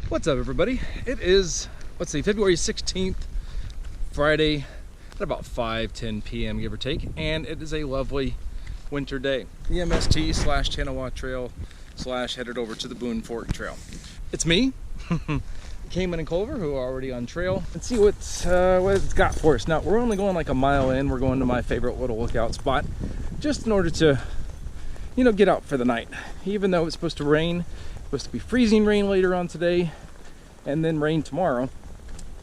What's up, everybody? It is, let's see, February 16th, Friday, at about 5:10 p.m. give or take, and it is a lovely winter day. The MST / Tanawha Trail / headed over to the Boone Fork Trail. It's me, Cayman and Culver, who are already on trail. Let's see what it's got for us. Now, we're only going like a mile in. We're going to my favorite little lookout spot, just in order to, get out for the night. Even though it's supposed to rain, supposed to be freezing rain later on today, and then rain tomorrow.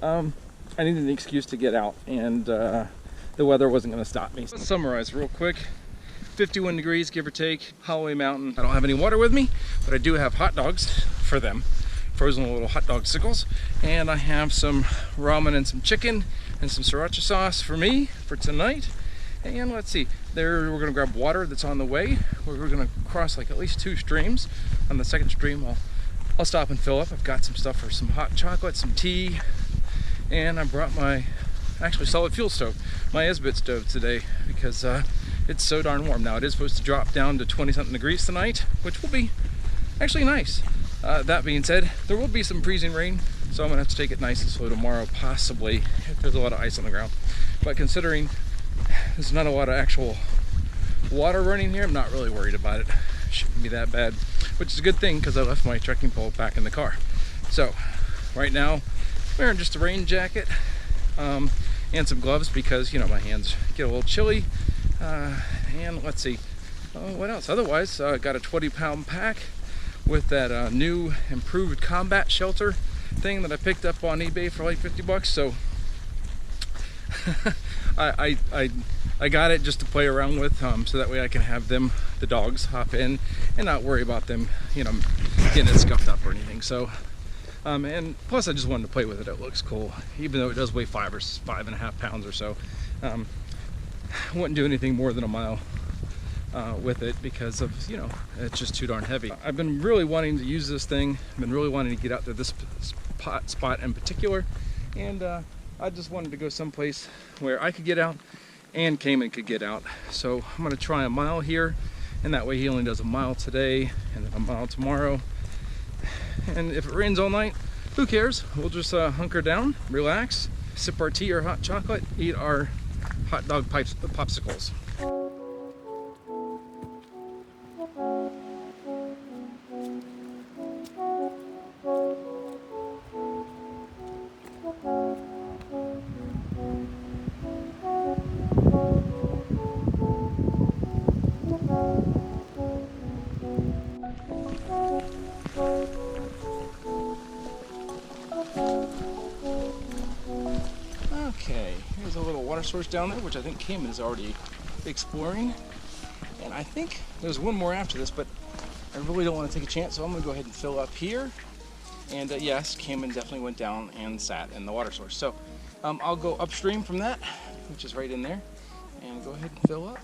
I needed an excuse to get out, and the weather wasn't going to stop me. Let's summarize real quick. 51 degrees, give or take, Holloway Mountain. I don't have any water with me, but I do have hot dogs for them. Frozen little hot dog sickles. And I have some ramen and some chicken and some sriracha sauce for me for tonight. And let's see, we're going to grab water that's on the way. We're going to cross like at least 2 streams. On the second stream, I'll stop and fill up. I've got some stuff for some hot chocolate, some tea, and I brought my solid fuel stove, my Esbit stove today, because it's so darn warm. Now, it is supposed to drop down to 20-something degrees tonight, which will be actually nice. That being said, there will be some freezing rain, so I'm going to have to take it nice and slow tomorrow, possibly, if there's a lot of ice on the ground. But considering there's not a lot of actual water running here, I'm not really worried about it. Shouldn't be that bad, which is a good thing because I left my trekking pole back in the car. So right now, I'm wearing just a rain jacket and some gloves because, my hands get a little chilly. And let's see, what else? Otherwise, I got a 20-pound pack with that new improved combat shelter thing that I picked up on eBay for like $50. So I got it just to play around with, so that way I can have the dogs hop in and not worry about them, getting it scuffed up or anything. So, and plus I just wanted to play with it. It looks cool, even though it does weigh 5.5 pounds or so. I wouldn't do anything more than a mile with it because of, it's just too darn heavy. I've been really wanting to use this thing. I've been really wanting to get out to this spot in particular, and I just wanted to go someplace where I could get out and Cayman could get out. So I'm gonna try a mile here, and that way he only does a mile today and then a mile tomorrow. And if it rains all night, who cares? We'll just hunker down, relax, sip our tea or hot chocolate, eat our hot dog popsicles. Okay, here's a little water source down there, which I think Cayman is already exploring. And I think there's one more after this, but I really don't want to take a chance, so I'm going to go ahead and fill up here. And yes, Cayman definitely went down and sat in the water source. So I'll go upstream from that, which is right in there, and go ahead and fill up.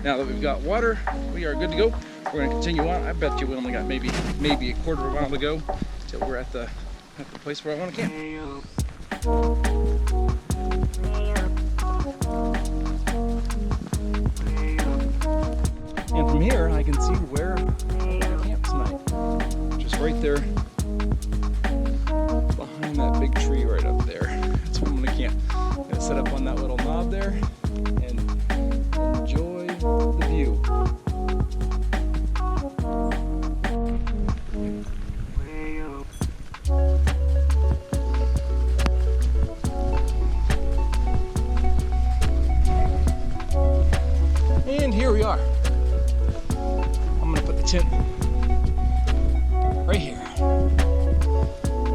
Now that we've got water, we are good to go. We're going to continue on. I bet you we only got maybe a quarter of a mile to go till we're at the place where I want to camp. And from here, I can see where we're going to camp tonight, which is right there behind that big tree right up there. That's where I'm going to camp. I'm going to set up on that little knob there and enjoy the view. And here we are. I'm gonna put the tent right here,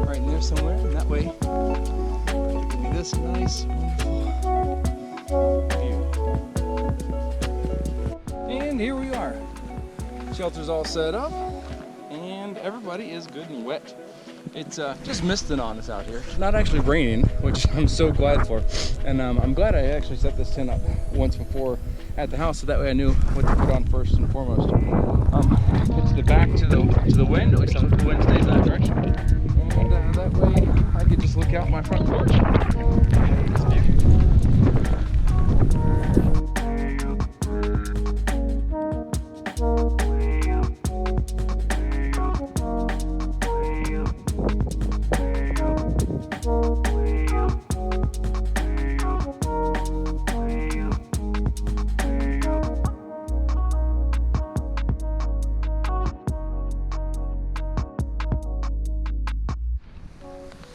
right in there somewhere, and that way it'll give me this nice, wonderful view. And here we are. Shelter's all set up, and everybody is good and wet. It's just misting on us out here. It's not actually raining, which I'm so glad for. And I'm glad I actually set this tent up once before at the house, so that way I knew what to put on first and foremost. Pitched it back to the wind, at least I hope the wind stays that direction. And that way I could just look out my front porch.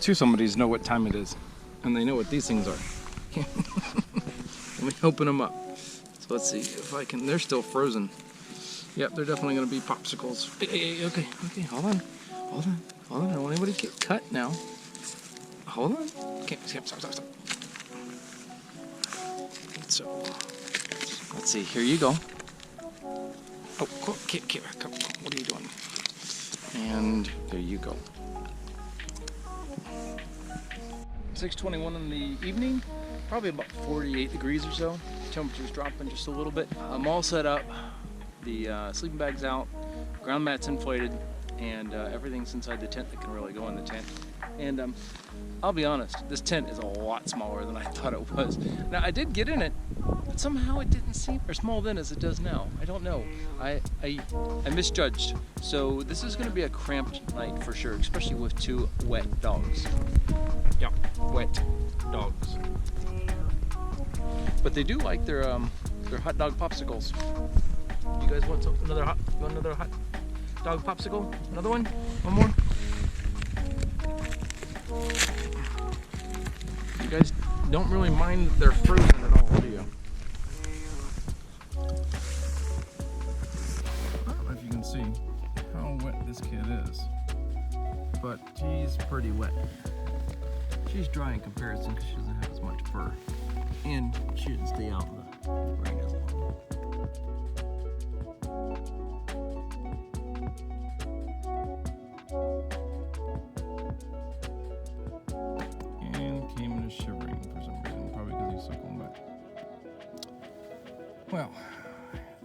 two somebodies know what time it is, and they know what these things are. Let me open them up. So let's see if I can. They're still frozen. Yep, they're definitely going to be popsicles. Okay, hold on. I don't want anybody to get cut now. Hold on. Okay, stop. So, let's see. Here you go. Oh, cool. Come. What are you doing? And there you go. 6:21 in the evening. Probably about 48 degrees or so. Temperature's dropping just a little bit. I'm all set up. The sleeping bag's out, ground mat's inflated, and everything's inside the tent that can really go in the tent. And I'll be honest, this tent is a lot smaller than I thought it was. Now, I did get in it, but somehow it didn't seem as small then as it does now. I don't know. I misjudged. So this is going to be a cramped night for sure, especially with two wet dogs. Yeah, wet dogs. But they do like their hot dog popsicles. You guys want another hot dog popsicle? Another one? One more? You guys don't really mind that they're frozen at all, do you? I don't know if you can see how wet this kid is, but she's pretty wet. She's dry in comparison because she doesn't have as much fur, and she didn't stay out in the rain as long. And Cayman is shivering for some reason, probably because he's suckling back. Well,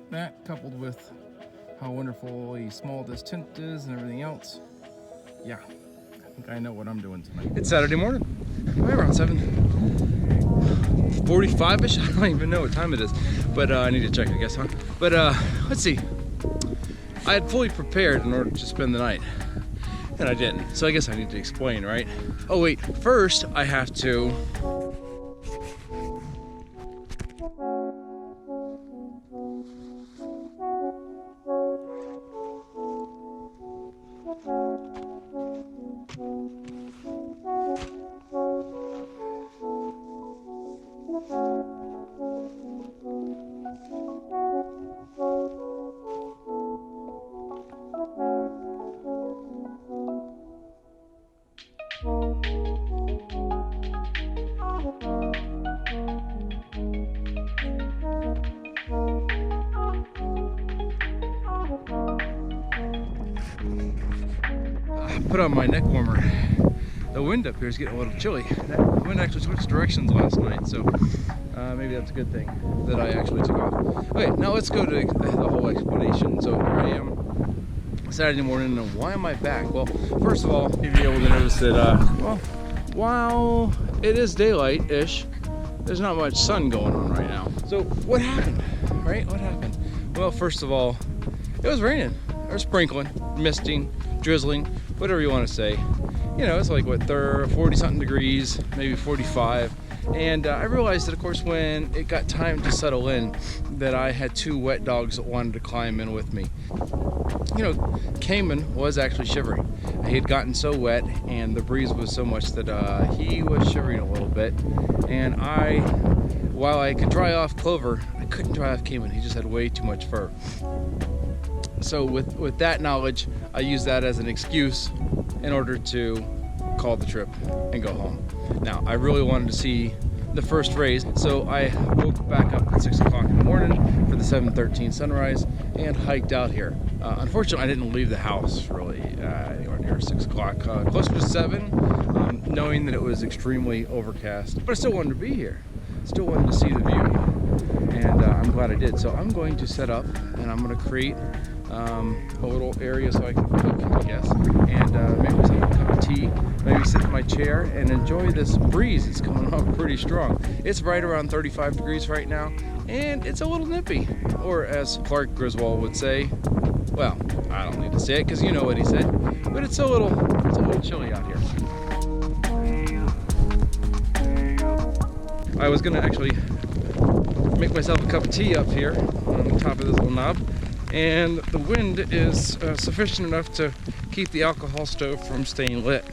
that coupled with how wonderfully small this tent is and everything else, yeah, I think I know what I'm doing tonight. It's Saturday morning. We're around 7:45-ish. I don't even know what time it is, but I need to check, I guess, huh? But let's see. I had fully prepared in order to spend the night, and I didn't. So I guess I need to explain, right? Oh wait, first I have to put on my neck warmer. The wind up here is getting a little chilly. The wind actually switched directions last night, so maybe that's a good thing that I actually took off. Okay, now let's go to the whole explanation. So here I am, Saturday morning, and why am I back? Well, first of all, you'll be able to notice that, well, while it is daylight-ish, there's not much sun going on right now. So what happened, right? What happened? Well, first of all, it was raining, or sprinkling, misting, drizzling, whatever you want to say. You know, it's like, what, 40-something degrees, maybe 45. And I realized that, of course, when it got time to settle in, that I had two wet dogs that wanted to climb in with me. You know, Cayman was actually shivering. He had gotten so wet, and the breeze was so much that he was shivering a little bit. And while I could dry off Clover, I couldn't dry off Cayman. He just had way too much fur. So with that knowledge, I used that as an excuse in order to call the trip and go home. Now, I really wanted to see the first rays, so I woke back up at 6 o'clock in the morning for the 7:13 sunrise and hiked out here. Unfortunately, I didn't leave the house really anywhere near 6 o'clock, closer to 7, knowing that it was extremely overcast. But I still wanted to be here. Still wanted to see the view, and I'm glad I did. So I'm going to set up, and I'm going to create a little area so I can cook, I guess, and maybe have a cup of tea, maybe sit in my chair and enjoy this breeze. It's coming up pretty strong. It's right around 35 degrees right now, and it's a little nippy, or as Clark Griswold would say, well, I don't need to say it because you know what he said, but it's a little chilly out here. I was gonna actually make myself a cup of tea up here on the top of this little knob, and the wind is sufficient enough to keep the alcohol stove from staying lit.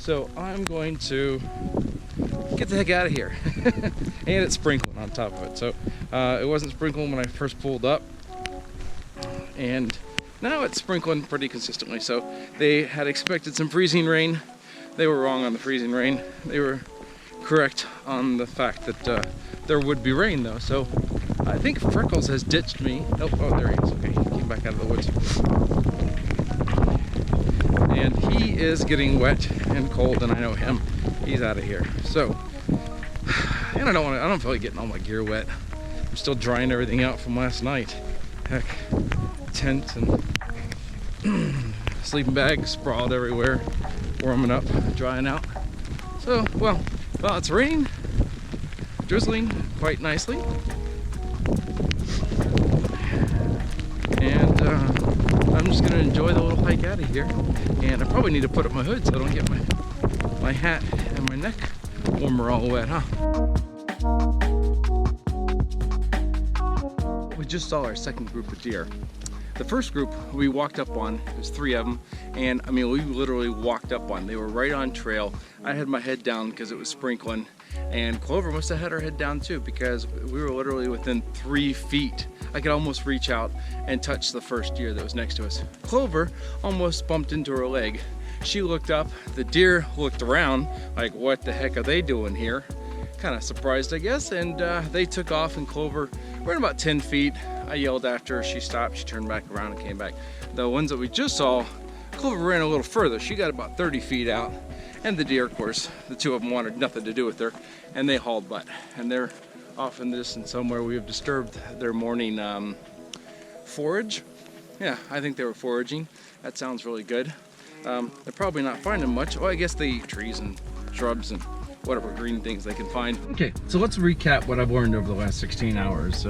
So I'm going to get the heck out of here. And it's sprinkling on top of it. So it wasn't sprinkling when I first pulled up, and now it's sprinkling pretty consistently. So they had expected some freezing rain. They were wrong on the freezing rain. They were correct on the fact that there would be rain though. So I think Freckles has ditched me. Oh, there he is. Okay, he came back out of the woods. And he is getting wet and cold, and I know him. He's out of here. So, and I don't feel like getting all my gear wet. I'm still drying everything out from last night. Heck, tent and sleeping bag sprawled everywhere, warming up, drying out. So, well, it's raining, drizzling quite nicely. And I'm just gonna enjoy the little hike out of here. And I probably need to put up my hood so I don't get my hat and my neck warmer all wet, huh? We just saw our second group of deer. The first group we walked up on, there's 3 of them, and I mean, we literally walked up on. They were right on trail. I had my head down because it was sprinkling, and Clover must have had her head down too, because we were literally within 3 feet. I could almost reach out and touch the first deer that was next to us. Clover almost bumped into her leg. She looked up, the deer looked around, like, what the heck are they doing here? Kind of surprised, I guess, and they took off, and Clover ran about 10 feet. I yelled after her, she stopped, she turned back around and came back. The ones that we just saw, Clover ran a little further. She got about 30 feet out, and the deer, of course, the 2 of them wanted nothing to do with her, and they hauled butt. And they're off in the distance somewhere. We have disturbed their morning forage. Yeah, I think they were foraging. That sounds really good. They're probably not finding much. Oh, I guess they eat trees and shrubs and whatever green things they can find. Okay, so let's recap what I've learned over the last 16 hours.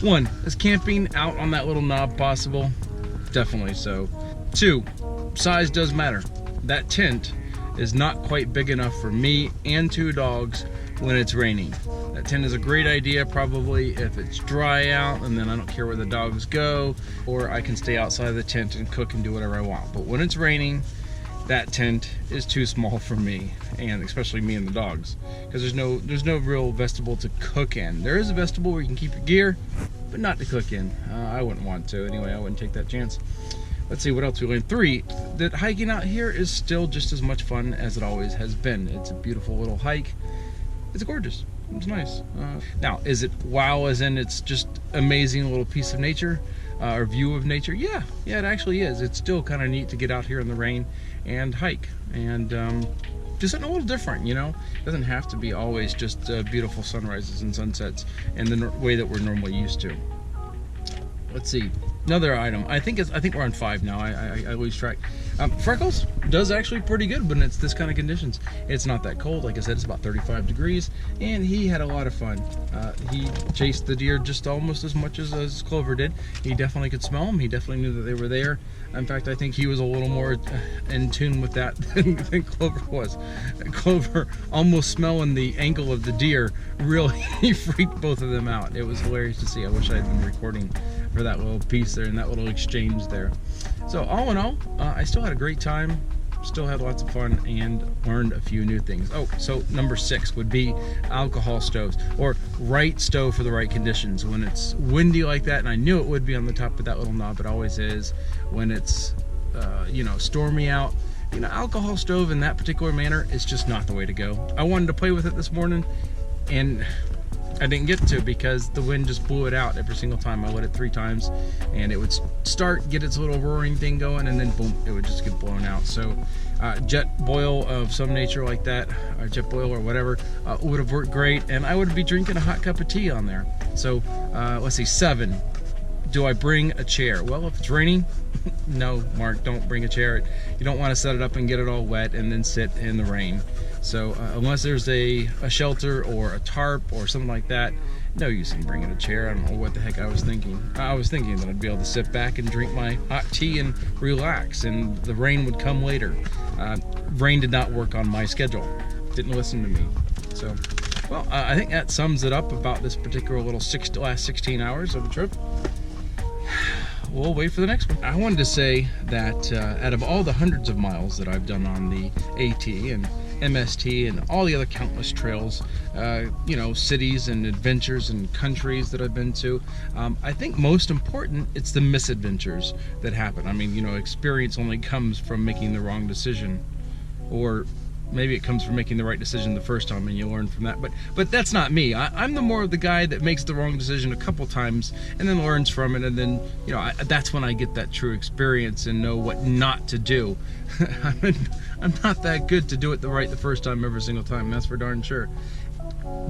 1, is camping out on that little knob possible? Definitely so. 2, size does matter. That tent is not quite big enough for me and 2 dogs when it's raining. That tent is a great idea probably if it's dry out, and then I don't care where the dogs go, or I can stay outside of the tent and cook and do whatever I want. But when it's raining, that tent is too small for me, and especially me and the dogs, because there's no real vestibule to cook in. There is a vestibule where you can keep your gear, but not to cook in. I wouldn't want to anyway. I wouldn't take that chance. Let's see what else we learned. 3, that hiking out here is still just as much fun as it always has been. It's a beautiful little hike. It's gorgeous. It's nice. Now, is it wow as in it's just amazing little piece of nature or view of nature? Yeah, it actually is. It's still kind of neat to get out here in the rain and hike, and just something a little different, you know. It doesn't have to be always just beautiful sunrises and sunsets in the way that we're normally used to. Let's see, another item. I think we're on 5 now. I lose track. Freckles does actually pretty good when it's this kind of conditions. It's not that cold. Like I said, it's about 35 degrees, and he had a lot of fun. He chased the deer just almost as much as Clover did. He definitely could smell them. He definitely knew that they were there. In fact, I think he was a little more in tune with that than Clover was. Clover, almost smelling the ankle of the deer, really freaked both of them out. It was hilarious to see. I wish I had been recording for that little piece there and that little exchange there. So all in all, I still had a great time, still had lots of fun, and learned a few new things. Oh, so number 6 would be alcohol stoves, or right stove for the right conditions. When it's windy like that, and I knew it would be on the top of that little knob, it always is. When it's you know, stormy out, you know, alcohol stove in that particular manner is just not the way to go. I wanted to play with it this morning, and I didn't get to because the wind just blew it out every single time. I lit it 3 times, and it would start, get its little roaring thing going, and then boom, it would just get blown out. So jet boil of some nature like that, or jet boil or whatever, would have worked great, and I would be drinking a hot cup of tea on there. So let's see, 7. Do I bring a chair? Well, if it's raining, no, Mark, don't bring a chair. You don't want to set it up and get it all wet and then sit in the rain. So unless there's a shelter or a tarp or something like that, no use in bringing a chair. I don't know what the heck I was thinking. I was thinking that I'd be able to sit back and drink my hot tea and relax, and the rain would come later. Rain did not work on my schedule. Didn't listen to me. So, well, I think that sums it up about this particular little last 16 hours of the trip. we'll wait for the next one. I wanted to say that out of all the hundreds of miles that I've done on the AT and MST and all the other countless trails, you know, cities and adventures and countries that I've been to, I think most important, it's the misadventures that happen. I mean, you know, experience only comes from making the wrong decision, or maybe it comes from making the right decision the first time and you learn from that, but that's not me. I'm the more of the guy that makes the wrong decision a couple times and then learns from it, and then, you know, that's when I get that true experience and know what not to do. I'm not that good to do it the first time every single time, that's for darn sure.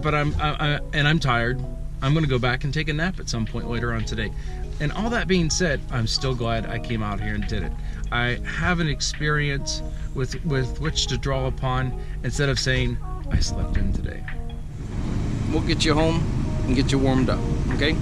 But I'm tired. I'm gonna go back and take a nap at some point later on today. And all that being said, I'm still glad I came out here and did it. I have an experience with which to draw upon instead of saying, I slept in today. We'll get you home and get you warmed up, okay?